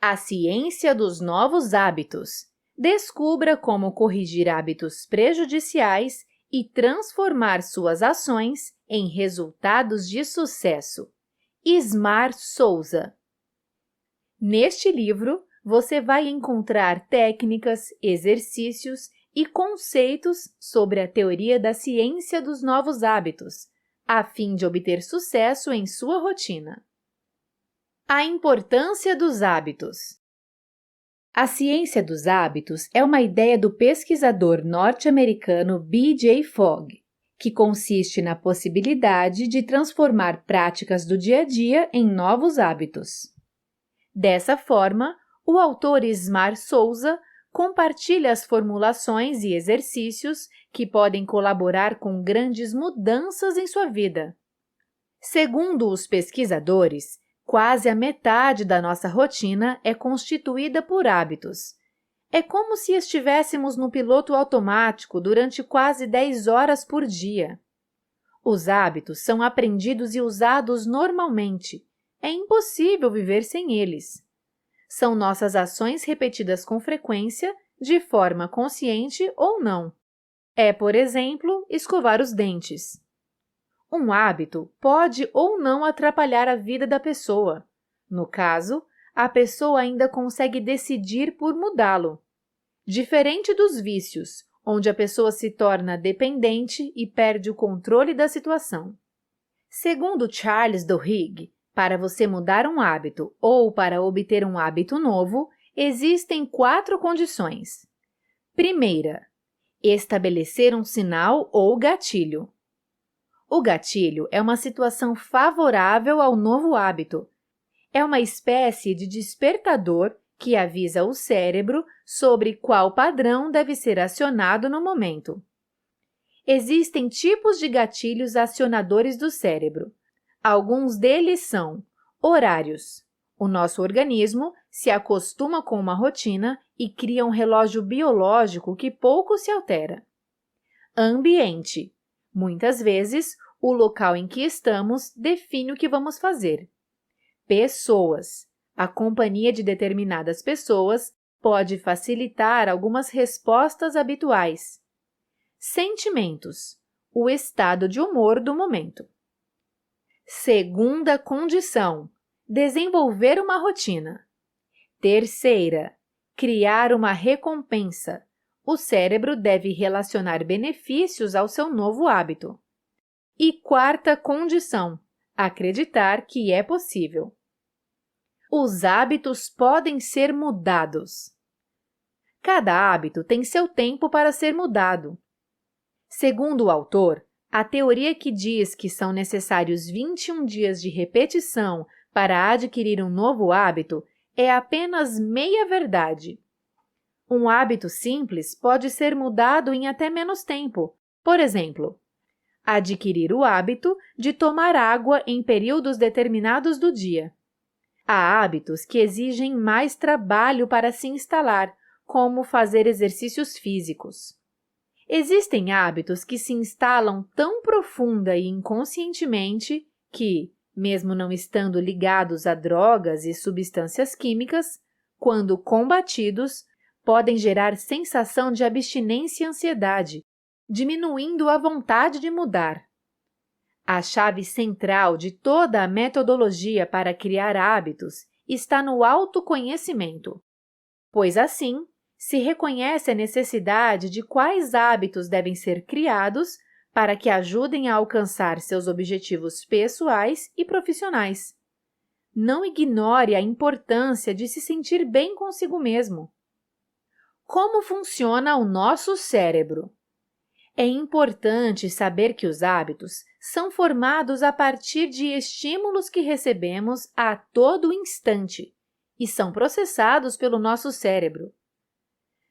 A ciência dos novos hábitos. Descubra como corrigir hábitos prejudiciais e transformar suas ações em resultados de sucesso. Ismar Souza. Neste livro, você vai encontrar técnicas, exercícios e conceitos sobre a teoria da ciência dos novos hábitos, a fim de obter sucesso em sua rotina. A importância dos hábitos. A ciência dos hábitos é uma ideia do pesquisador norte-americano B.J. Fogg, que consiste na possibilidade de transformar práticas do dia a dia em novos hábitos. Dessa forma, o autor Ismar Souza compartilha as formulações e exercícios que podem colaborar com grandes mudanças em sua vida. Segundo os pesquisadores, quase a metade da nossa rotina é constituída por hábitos. É como se estivéssemos no piloto automático durante quase 10 horas por dia. Os hábitos são aprendidos e usados normalmente. É impossível viver sem eles. São nossas ações repetidas com frequência, de forma consciente ou não. É, por exemplo, escovar os dentes. Um hábito pode ou não atrapalhar a vida da pessoa. No caso, a pessoa ainda consegue decidir por mudá-lo. Diferente dos vícios, onde a pessoa se torna dependente e perde o controle da situação. Segundo Charles Duhigg, para você mudar um hábito ou para obter um hábito novo, existem 4 condições. Primeira, estabelecer um sinal ou gatilho. O gatilho é uma situação favorável ao novo hábito. É uma espécie de despertador que avisa o cérebro sobre qual padrão deve ser acionado no momento. Existem tipos de gatilhos acionadores do cérebro. Alguns deles são horários. O nosso organismo se acostuma com uma rotina e cria um relógio biológico que pouco se altera. Ambiente. Muitas vezes, o local em que estamos define o que vamos fazer. Pessoas. A companhia de determinadas pessoas pode facilitar algumas respostas habituais. Sentimentos. O estado de humor do momento. Segunda condição, desenvolver uma rotina. Terceira, criar uma recompensa. O cérebro deve relacionar benefícios ao seu novo hábito. E quarta condição, acreditar que é possível. Os hábitos podem ser mudados. Cada hábito tem seu tempo para ser mudado. Segundo o autor, a teoria que diz que são necessários 21 dias de repetição para adquirir um novo hábito é apenas meia-verdade. Um hábito simples pode ser mudado em até menos tempo. Por exemplo, adquirir o hábito de tomar água em períodos determinados do dia. Há hábitos que exigem mais trabalho para se instalar, como fazer exercícios físicos. Existem hábitos que se instalam tão profunda e inconscientemente que, mesmo não estando ligados a drogas e substâncias químicas, quando combatidos, podem gerar sensação de abstinência e ansiedade, diminuindo a vontade de mudar. A chave central de toda a metodologia para criar hábitos está no autoconhecimento, pois assim, se reconhece a necessidade de quais hábitos devem ser criados para que ajudem a alcançar seus objetivos pessoais e profissionais. Não ignore a importância de se sentir bem consigo mesmo. Como funciona o nosso cérebro? É importante saber que os hábitos são formados a partir de estímulos que recebemos a todo instante e são processados pelo nosso cérebro.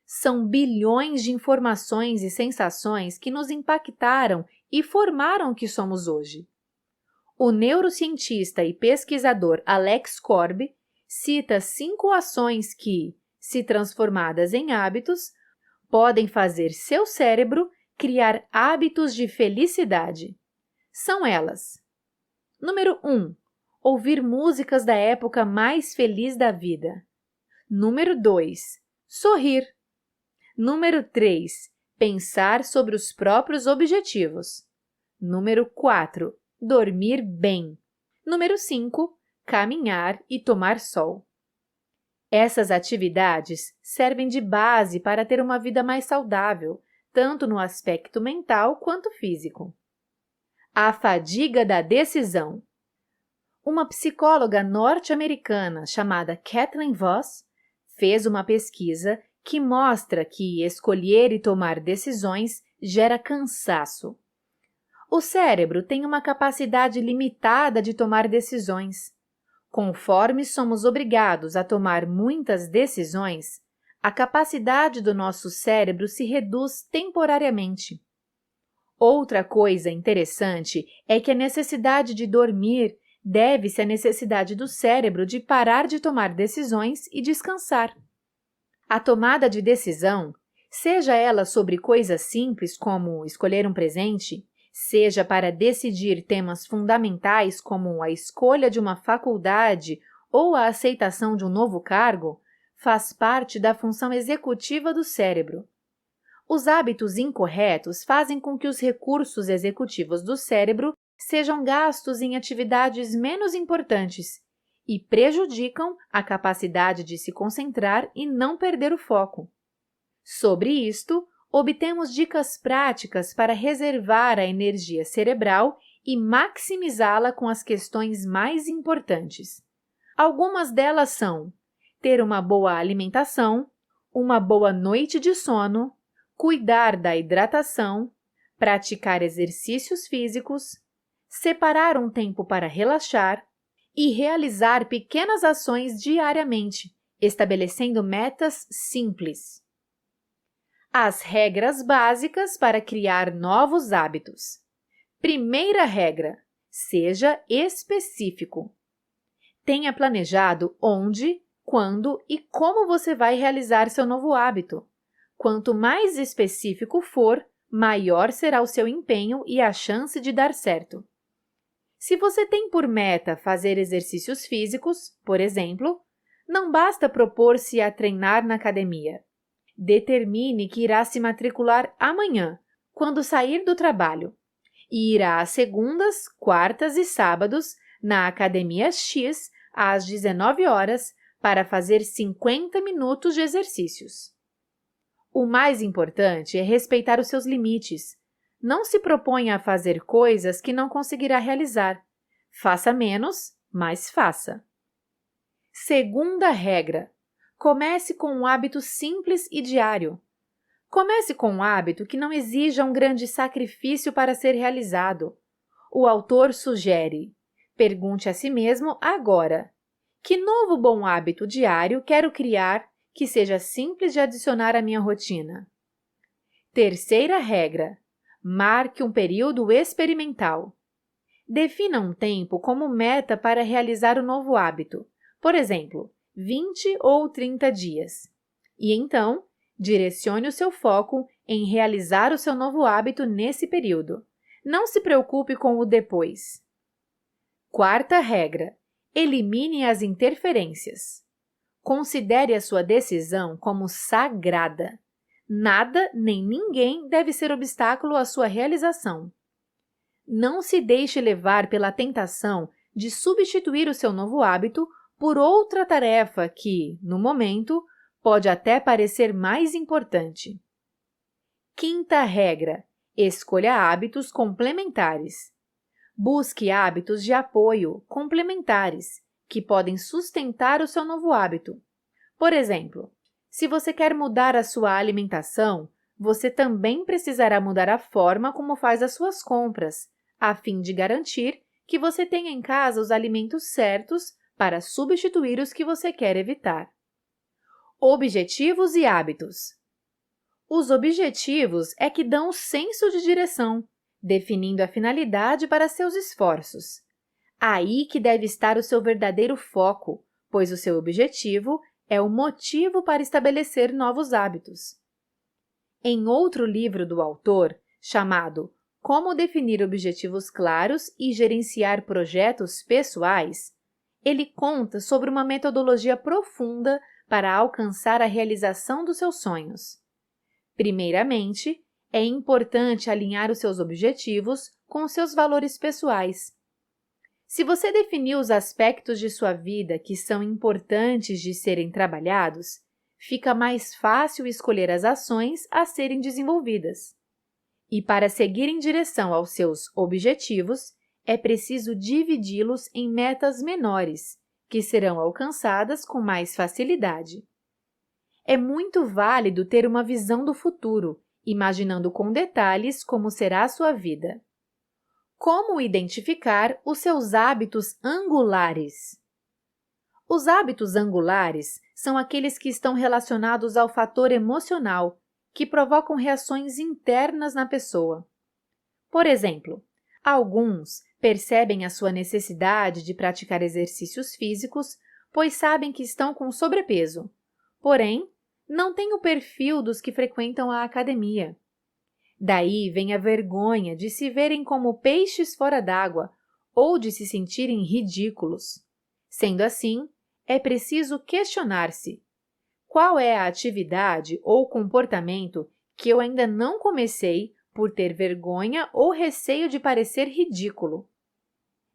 São bilhões de informações e sensações que nos impactaram e formaram o que somos hoje. O neurocientista e pesquisador Alex Corb cita 5 ações que, se transformadas em hábitos, podem fazer seu cérebro criar hábitos de felicidade. São elas: Número 1. Ouvir músicas da época mais feliz da vida. Número 2. Sorrir. Número 3. Pensar sobre os próprios objetivos. Número 4. Dormir bem. Número 5. Caminhar e tomar sol. Essas atividades servem de base para ter uma vida mais saudável, tanto no aspecto mental quanto físico. A fadiga da decisão. Uma psicóloga norte-americana chamada Kathleen Voss fez uma pesquisa que mostra que escolher e tomar decisões gera cansaço. O cérebro tem uma capacidade limitada de tomar decisões. Conforme somos obrigados a tomar muitas decisões, a capacidade do nosso cérebro se reduz temporariamente. Outra coisa interessante é que a necessidade de dormir deve-se à necessidade do cérebro de parar de tomar decisões e descansar. A tomada de decisão, seja ela sobre coisas simples como escolher um presente, seja para decidir temas fundamentais como a escolha de uma faculdade ou a aceitação de um novo cargo, faz parte da função executiva do cérebro. Os hábitos incorretos fazem com que os recursos executivos do cérebro sejam gastos em atividades menos importantes e prejudicam a capacidade de se concentrar e não perder o foco. Sobre isto, obtemos dicas práticas para reservar a energia cerebral e maximizá-la com as questões mais importantes. Algumas delas são ter uma boa alimentação, uma boa noite de sono, cuidar da hidratação, praticar exercícios físicos, separar um tempo para relaxar e realizar pequenas ações diariamente, estabelecendo metas simples. As regras básicas para criar novos hábitos. Primeira regra: seja específico. Tenha planejado onde, quando e como você vai realizar seu novo hábito. Quanto mais específico for, maior será o seu empenho e a chance de dar certo. Se você tem por meta fazer exercícios físicos, por exemplo, não basta propor-se a treinar na academia. Determine que irá se matricular amanhã, quando sair do trabalho, e irá às segundas, quartas e sábados na Academia X às 19 horas para fazer 50 minutos de exercícios. O mais importante é respeitar os seus limites. Não se proponha a fazer coisas que não conseguirá realizar. Faça menos, mas faça. Segunda regra: comece com um hábito simples e diário. Comece com um hábito que não exija um grande sacrifício para ser realizado. O autor sugere: pergunte a si mesmo agora: que novo bom hábito diário quero criar que seja simples de adicionar à minha rotina? Terceira regra: marque um período experimental. Defina um tempo como meta para realizar o novo hábito, por exemplo, 20 ou 30 dias. E então, direcione o seu foco em realizar o seu novo hábito nesse período. Não se preocupe com o depois. Quarta regra: elimine as interferências. Considere a sua decisão como sagrada. Nada nem ninguém deve ser obstáculo à sua realização. Não se deixe levar pela tentação de substituir o seu novo hábito por outra tarefa que, no momento, pode até parecer mais importante. Quinta regra: escolha hábitos complementares. Busque hábitos de apoio complementares que podem sustentar o seu novo hábito. Por exemplo, se você quer mudar a sua alimentação, você também precisará mudar a forma como faz as suas compras, a fim de garantir que você tenha em casa os alimentos certos para substituir os que você quer evitar. Objetivos e hábitos. Os objetivos é que dão o senso de direção, definindo a finalidade para seus esforços. Aí que deve estar o seu verdadeiro foco, pois o seu objetivo é o motivo para estabelecer novos hábitos. Em outro livro do autor, chamado Como Definir Objetivos Claros e Gerenciar Projetos Pessoais, ele conta sobre uma metodologia profunda para alcançar a realização dos seus sonhos. Primeiramente, é importante alinhar os seus objetivos com os seus valores pessoais. Se você definiu os aspectos de sua vida que são importantes de serem trabalhados, fica mais fácil escolher as ações a serem desenvolvidas. E para seguir em direção aos seus objetivos, é preciso dividi-los em metas menores, que serão alcançadas com mais facilidade. É muito válido ter uma visão do futuro, imaginando com detalhes como será a sua vida. Como identificar os seus hábitos angulares? Os hábitos angulares são aqueles que estão relacionados ao fator emocional, que provocam reações internas na pessoa. Por exemplo, alguns percebem a sua necessidade de praticar exercícios físicos, pois sabem que estão com sobrepeso, porém, não têm o perfil dos que frequentam a academia. Daí vem a vergonha de se verem como peixes fora d'água ou de se sentirem ridículos. Sendo assim, é preciso questionar-se: qual é a atividade ou comportamento que eu ainda não comecei por ter vergonha ou receio de parecer ridículo?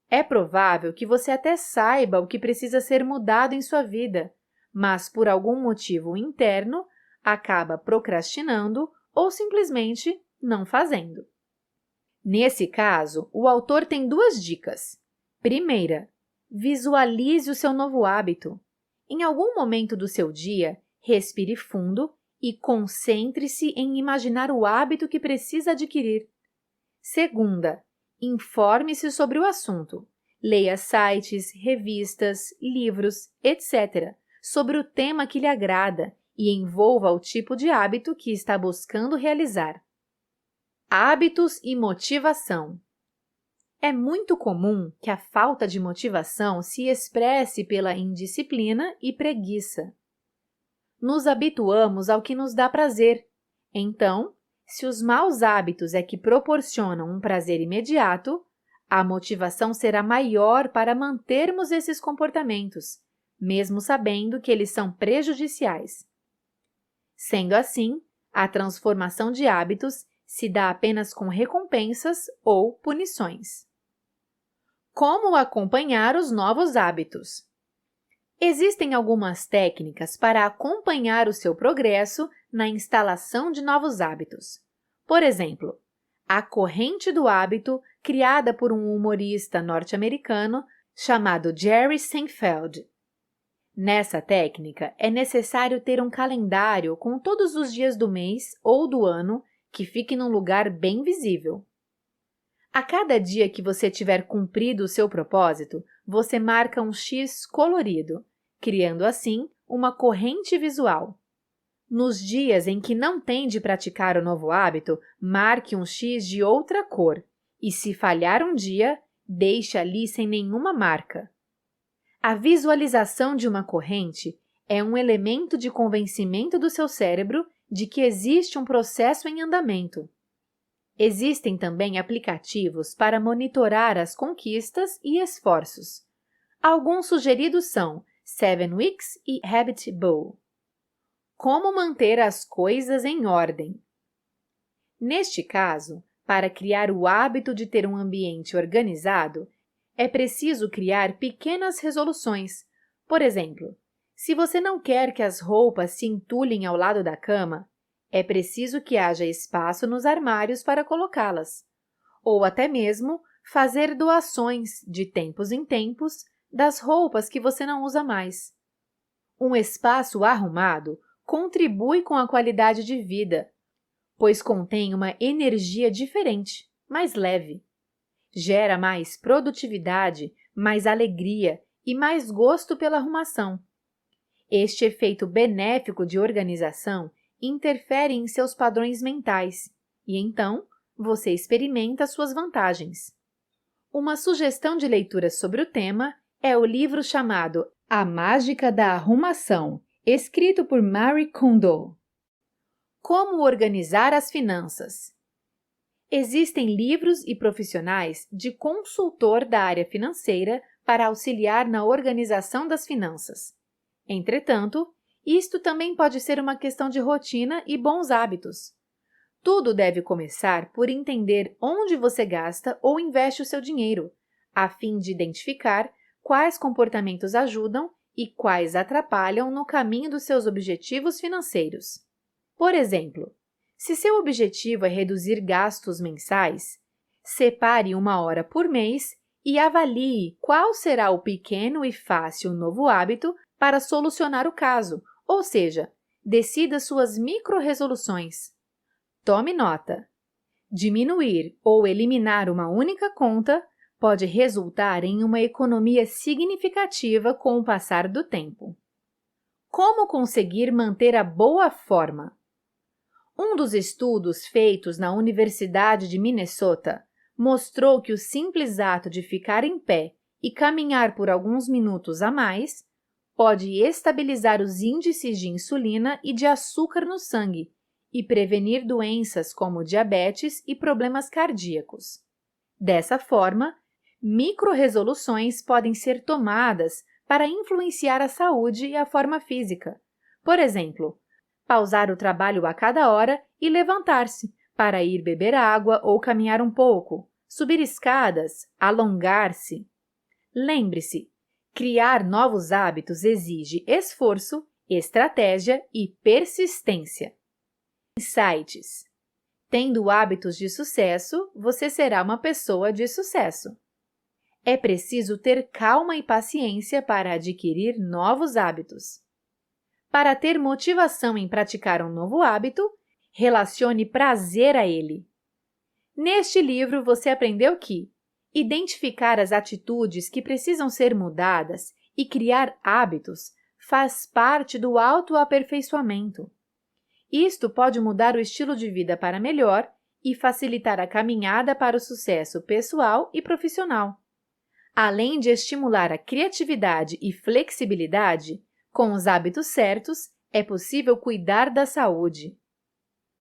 É provável que você até saiba o que precisa ser mudado em sua vida, mas por algum motivo interno acaba procrastinando ou simplesmente não fazendo. Nesse caso, o autor tem duas dicas. Primeira, visualize o seu novo hábito. Em algum momento do seu dia, respire fundo e concentre-se em imaginar o hábito que precisa adquirir. Segunda, informe-se sobre o assunto. Leia sites, revistas, livros, etc., sobre o tema que lhe agrada e envolva o tipo de hábito que está buscando realizar. Hábitos e motivação. É muito comum que a falta de motivação se expresse pela indisciplina e preguiça. Nos habituamos ao que nos dá prazer. Então, se os maus hábitos é que proporcionam um prazer imediato, a motivação será maior para mantermos esses comportamentos, mesmo sabendo que eles são prejudiciais. Sendo assim, a transformação de hábitos se dá apenas com recompensas ou punições. Como acompanhar os novos hábitos? Existem algumas técnicas para acompanhar o seu progresso na instalação de novos hábitos. Por exemplo, a corrente do hábito, criada por um humorista norte-americano chamado Jerry Seinfeld. Nessa técnica, é necessário ter um calendário com todos os dias do mês ou do ano que fique num lugar bem visível. A cada dia que você tiver cumprido o seu propósito, você marca um X colorido, criando assim uma corrente visual. Nos dias em que não tem de praticar o novo hábito, marque um X de outra cor e, se falhar um dia, deixe ali sem nenhuma marca. A visualização de uma corrente é um elemento de convencimento do seu cérebro de que existe um processo em andamento. Existem também aplicativos para monitorar as conquistas e esforços. Alguns sugeridos são 7 Weeks e Habit Bowl. Como manter as coisas em ordem? Neste caso, para criar o hábito de ter um ambiente organizado, é preciso criar pequenas resoluções. Por exemplo, se você não quer que as roupas se entulhem ao lado da cama, é preciso que haja espaço nos armários para colocá-las. Ou até mesmo fazer doações, de tempos em tempos, das roupas que você não usa mais. Um espaço arrumado contribui com a qualidade de vida, pois contém uma energia diferente, mais leve. Gera mais produtividade, mais alegria e mais gosto pela arrumação. Este efeito benéfico de organização interfere em seus padrões mentais e, então, você experimenta suas vantagens. Uma sugestão de leitura sobre o tema é o livro chamado A Mágica da Arrumação, escrito por Marie Kondo. Como organizar as finanças? Existem livros e profissionais de consultor da área financeira para auxiliar na organização das finanças. Entretanto, Isto também pode ser uma questão de rotina e bons hábitos. Tudo deve começar por entender onde você gasta ou investe o seu dinheiro, a fim de identificar quais comportamentos ajudam e quais atrapalham no caminho dos seus objetivos financeiros. Por exemplo, se seu objetivo é reduzir gastos mensais, separe 1 hora por mês e avalie qual será o pequeno e fácil novo hábito para solucionar o caso, ou seja, decida suas micro-resoluções. Tome nota. Diminuir ou eliminar uma única conta pode resultar em uma economia significativa com o passar do tempo. Como conseguir manter a boa forma? Um dos estudos feitos na Universidade de Minnesota mostrou que o simples ato de ficar em pé e caminhar por alguns minutos a mais pode estabilizar os índices de insulina e de açúcar no sangue e prevenir doenças como diabetes e problemas cardíacos. Dessa forma, micro-resoluções podem ser tomadas para influenciar a saúde e a forma física. Por exemplo, pausar o trabalho a cada hora e levantar-se para ir beber água ou caminhar um pouco, subir escadas, alongar-se. Lembre-se, criar novos hábitos exige esforço, estratégia e persistência. Insights. Tendo hábitos de sucesso, você será uma pessoa de sucesso. É preciso ter calma e paciência para adquirir novos hábitos. Para ter motivação em praticar um novo hábito, relacione prazer a ele. Neste livro, você aprendeu que identificar as atitudes que precisam ser mudadas e criar hábitos faz parte do autoaperfeiçoamento. Isto pode mudar o estilo de vida para melhor e facilitar a caminhada para o sucesso pessoal e profissional. Além de estimular a criatividade e flexibilidade, com os hábitos certos, é possível cuidar da saúde.